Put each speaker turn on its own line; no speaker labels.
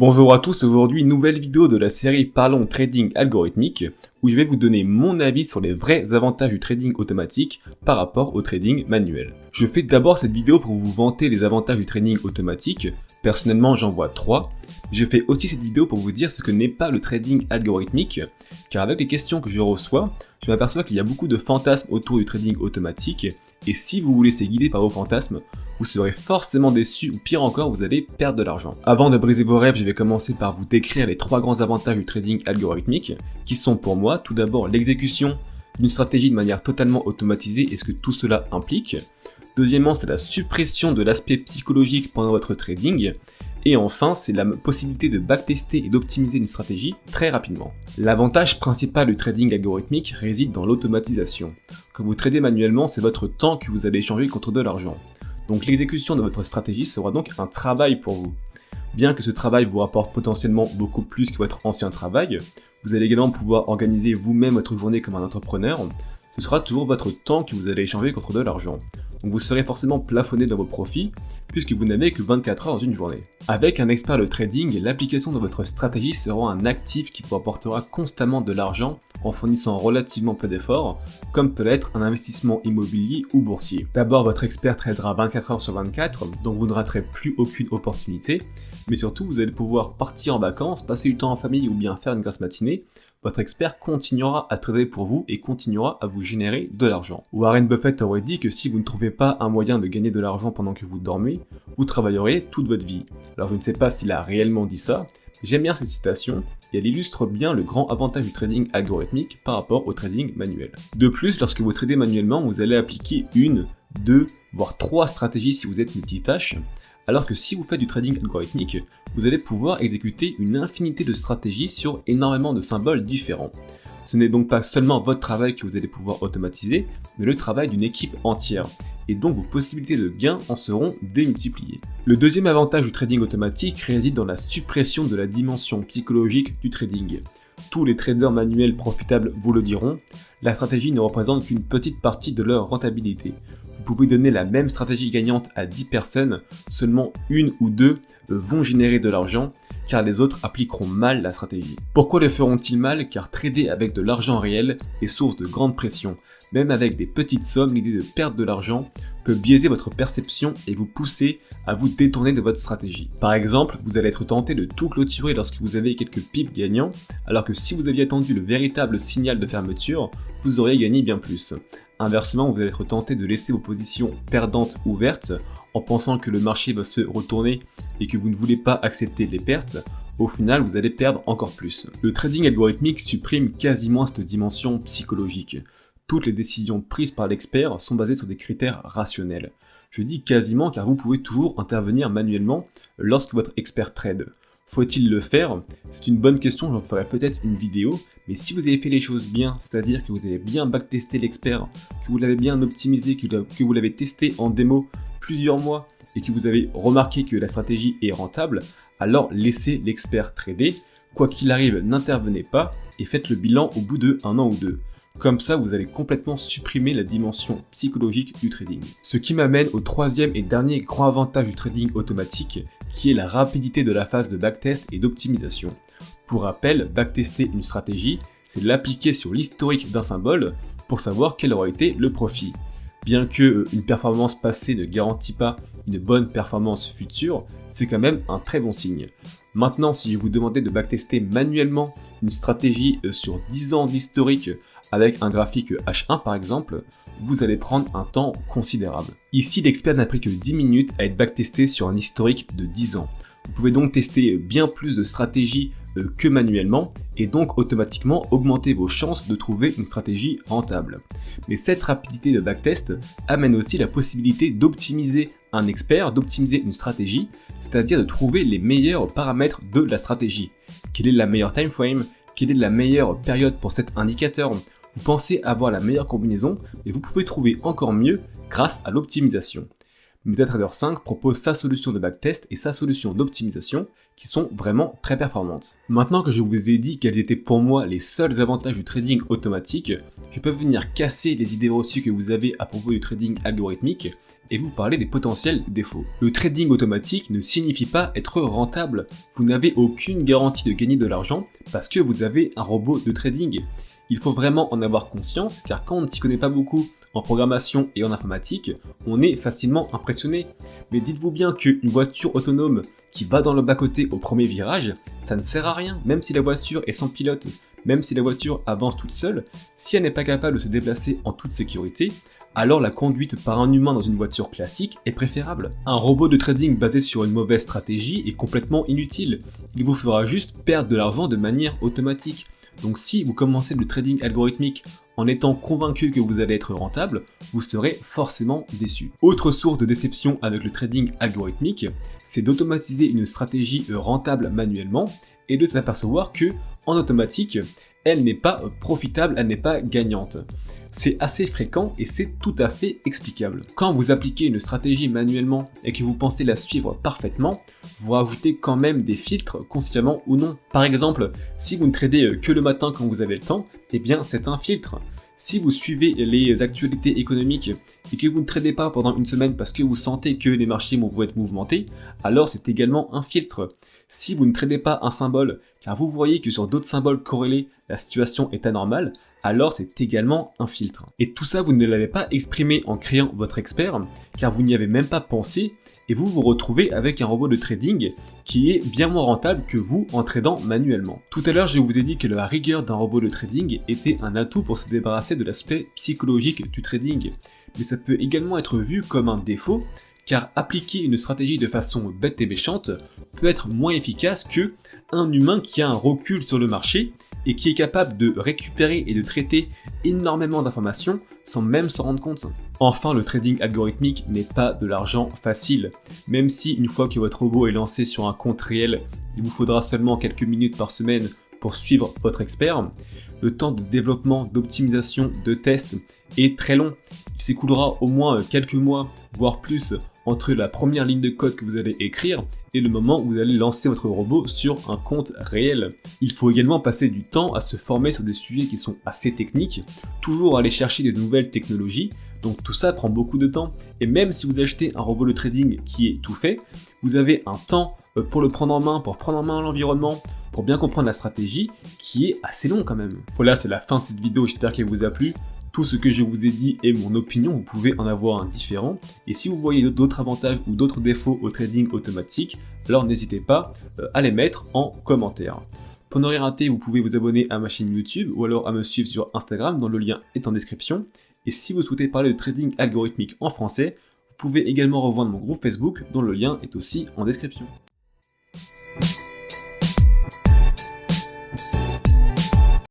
Bonjour à tous, aujourd'hui nouvelle vidéo de la série Parlons Trading Algorithmique où je vais vous donner mon avis sur les vrais avantages du trading automatique par rapport au trading manuel. Je fais d'abord cette vidéo pour vous vanter les avantages du trading automatique, personnellement j'en vois 3. Je fais aussi cette vidéo pour vous dire ce que n'est pas le trading algorithmique, car avec les questions que je reçois, je m'aperçois qu'il y a beaucoup de fantasmes autour du trading automatique, et si vous vous laissez guider par vos fantasmes, vous serez forcément déçu ou pire encore, vous allez perdre de l'argent. Avant de briser vos rêves, je vais commencer par vous décrire les 3 grands avantages du trading algorithmique, qui sont pour moi tout d'abord l'exécution d'une stratégie de manière totalement automatisée et ce que tout cela implique. Deuxièmement, c'est la suppression de l'aspect psychologique pendant votre trading. Et enfin, c'est la possibilité de backtester et d'optimiser une stratégie très rapidement. L'avantage principal du trading algorithmique réside dans l'automatisation. Quand vous tradez manuellement, c'est votre temps que vous allez échanger contre de l'argent. Donc l'exécution de votre stratégie sera donc un travail pour vous. Bien que ce travail vous rapporte potentiellement beaucoup plus que votre ancien travail, vous allez également pouvoir organiser vous-même votre journée comme un entrepreneur. Ce sera toujours votre temps que vous allez échanger contre de l'argent. Donc vous serez forcément plafonné dans vos profits, puisque vous n'avez que 24 heures dans une journée. Avec un expert de trading, l'application de votre stratégie sera un actif qui vous apportera constamment de l'argent en fournissant relativement peu d'efforts, comme peut l'être un investissement immobilier ou boursier. D'abord, votre expert tradera 24 heures sur 24, donc vous ne raterez plus aucune opportunité, mais surtout vous allez pouvoir partir en vacances, passer du temps en famille ou bien faire une grasse matinée. Votre expert continuera à trader pour vous et continuera à vous générer de l'argent. Warren Buffett aurait dit que si vous ne trouvez pas un moyen de gagner de l'argent pendant que vous dormez, vous travaillerez toute votre vie. Alors je ne sais pas s'il a réellement dit ça, mais j'aime bien cette citation et elle illustre bien le grand avantage du trading algorithmique par rapport au trading manuel. De plus, lorsque vous tradez manuellement, vous allez appliquer 1, 2, voire 3 stratégies si vous êtes multitâche, alors que si vous faites du trading algorithmique, vous allez pouvoir exécuter une infinité de stratégies sur énormément de symboles différents. Ce n'est donc pas seulement votre travail que vous allez pouvoir automatiser, mais le travail d'une équipe entière, et donc vos possibilités de gain en seront démultipliées. Le deuxième avantage du trading automatique réside dans la suppression de la dimension psychologique du trading. Tous les traders manuels profitables vous le diront, la stratégie ne représente qu'une petite partie de leur rentabilité. Vous pouvez donner la même stratégie gagnante à 10 personnes, seulement 1 ou 2 vont générer de l'argent, car les autres appliqueront mal la stratégie. Pourquoi le feront-ils mal? Car trader avec de l'argent réel est source de grande pression. Même avec des petites sommes, l'idée de perdre de l'argent peut biaiser votre perception et vous pousser à vous détourner de votre stratégie. Par exemple, vous allez être tenté de tout clôturer lorsque vous avez quelques pips gagnants, alors que si vous aviez attendu le véritable signal de fermeture, vous auriez gagné bien plus. Inversement, vous allez être tenté de laisser vos positions perdantes ouvertes en pensant que le marché va se retourner et que vous ne voulez pas accepter les pertes. Au final, vous allez perdre encore plus. Le trading algorithmique supprime quasiment cette dimension psychologique. Toutes les décisions prises par l'expert sont basées sur des critères rationnels. Je dis quasiment car vous pouvez toujours intervenir manuellement lorsque votre expert trade. Faut-il le faire? C'est une bonne question, j'en ferai peut-être une vidéo, mais si vous avez fait les choses bien, c'est-à-dire que vous avez bien backtesté l'expert, que vous l'avez bien optimisé, que vous l'avez testé en démo plusieurs mois et que vous avez remarqué que la stratégie est rentable, alors laissez l'expert trader. Quoi qu'il arrive, n'intervenez pas et faites le bilan au bout de 1 an ou 2. Comme ça, vous allez complètement supprimer la dimension psychologique du trading. Ce qui m'amène au troisième et dernier grand avantage du trading automatique, qui est la rapidité de la phase de backtest et d'optimisation. Pour rappel, backtester une stratégie, c'est l'appliquer sur l'historique d'un symbole pour savoir quel aura été le profit. Bien que une performance passée ne garantit pas une bonne performance future, c'est quand même un très bon signe. Maintenant, si je vous demandais de backtester manuellement une stratégie sur 10 ans d'historique avec un graphique H1 par exemple, vous allez prendre un temps considérable. Ici, l'expert n'a pris que 10 minutes à être backtesté sur un historique de 10 ans. Vous pouvez donc tester bien plus de stratégies que manuellement et donc automatiquement augmenter vos chances de trouver une stratégie rentable. Mais cette rapidité de backtest amène aussi la possibilité d'optimiser un expert, d'optimiser une stratégie, c'est-à-dire de trouver les meilleurs paramètres de la stratégie. Quelle est la meilleure time frame? Quelle est la meilleure période pour cet indicateur? Vous pensez avoir la meilleure combinaison, mais vous pouvez trouver encore mieux grâce à l'optimisation. MetaTrader 5 propose sa solution de backtest et sa solution d'optimisation qui sont vraiment très performantes. Maintenant que je vous ai dit quels étaient pour moi les seuls avantages du trading automatique, je peux venir casser les idées reçues que vous avez à propos du trading algorithmique et vous parler des potentiels défauts. Le trading automatique ne signifie pas être rentable. Vous n'avez aucune garantie de gagner de l'argent parce que vous avez un robot de trading. Il faut vraiment en avoir conscience car quand on ne s'y connaît pas beaucoup en programmation et en informatique, on est facilement impressionné. Mais dites-vous bien qu'une voiture autonome qui va dans le bas-côté au premier virage, ça ne sert à rien, même si la voiture est sans pilote, même si la voiture avance toute seule, si elle n'est pas capable de se déplacer en toute sécurité, alors la conduite par un humain dans une voiture classique est préférable. Un robot de trading basé sur une mauvaise stratégie est complètement inutile. Il vous fera juste perdre de l'argent de manière automatique. Donc si vous commencez le trading algorithmique en étant convaincu que vous allez être rentable, vous serez forcément déçu. Autre source de déception avec le trading algorithmique, c'est d'automatiser une stratégie rentable manuellement et de s'apercevoir que, en automatique, elle n'est pas profitable, elle n'est pas gagnante. C'est assez fréquent et c'est tout à fait explicable. Quand vous appliquez une stratégie manuellement et que vous pensez la suivre parfaitement, vous rajoutez quand même des filtres, consciemment ou non. Par exemple, si vous ne tradez que le matin quand vous avez le temps, eh bien c'est un filtre. Si vous suivez les actualités économiques et que vous ne tradez pas pendant une semaine parce que vous sentez que les marchés vont être mouvementés, alors c'est également un filtre. Si vous ne tradez pas un symbole car vous voyez que sur d'autres symboles corrélés, la situation est anormale, alors c'est également un filtre. Et tout ça, vous ne l'avez pas exprimé en créant votre expert, car vous n'y avez même pas pensé, et vous vous retrouvez avec un robot de trading qui est bien moins rentable que vous en tradant manuellement. Tout à l'heure, je vous ai dit que la rigueur d'un robot de trading était un atout pour se débarrasser de l'aspect psychologique du trading. Mais ça peut également être vu comme un défaut, car appliquer une stratégie de façon bête et méchante peut être moins efficace que un humain qui a un recul sur le marché et qui est capable de récupérer et de traiter énormément d'informations sans même s'en rendre compte. Enfin, le trading algorithmique n'est pas de l'argent facile. Même si une fois que votre robot est lancé sur un compte réel, il vous faudra seulement quelques minutes par semaine pour suivre votre expert, le temps de développement, d'optimisation, de test est très long. Il s'écoulera au moins quelques mois, voire plus, entre la première ligne de code que vous allez écrire et le moment où vous allez lancer votre robot sur un compte réel. Il faut également passer du temps à se former sur des sujets qui sont assez techniques, toujours aller chercher de nouvelles technologies, donc tout ça prend beaucoup de temps. Et même si vous achetez un robot de trading qui est tout fait, vous avez un temps pour le prendre en main, pour prendre en main l'environnement, pour bien comprendre la stratégie, qui est assez long quand même. Voilà, c'est la fin de cette vidéo, j'espère qu'elle vous a plu. Tout ce que je vous ai dit est mon opinion, vous pouvez en avoir un différent. Et si vous voyez d'autres avantages ou d'autres défauts au trading automatique, alors n'hésitez pas à les mettre en commentaire. Pour ne rien rater, vous pouvez vous abonner à ma chaîne YouTube ou alors à me suivre sur Instagram, dont le lien est en description. Et si vous souhaitez parler de trading algorithmique en français, vous pouvez également rejoindre mon groupe Facebook, dont le lien est aussi en description.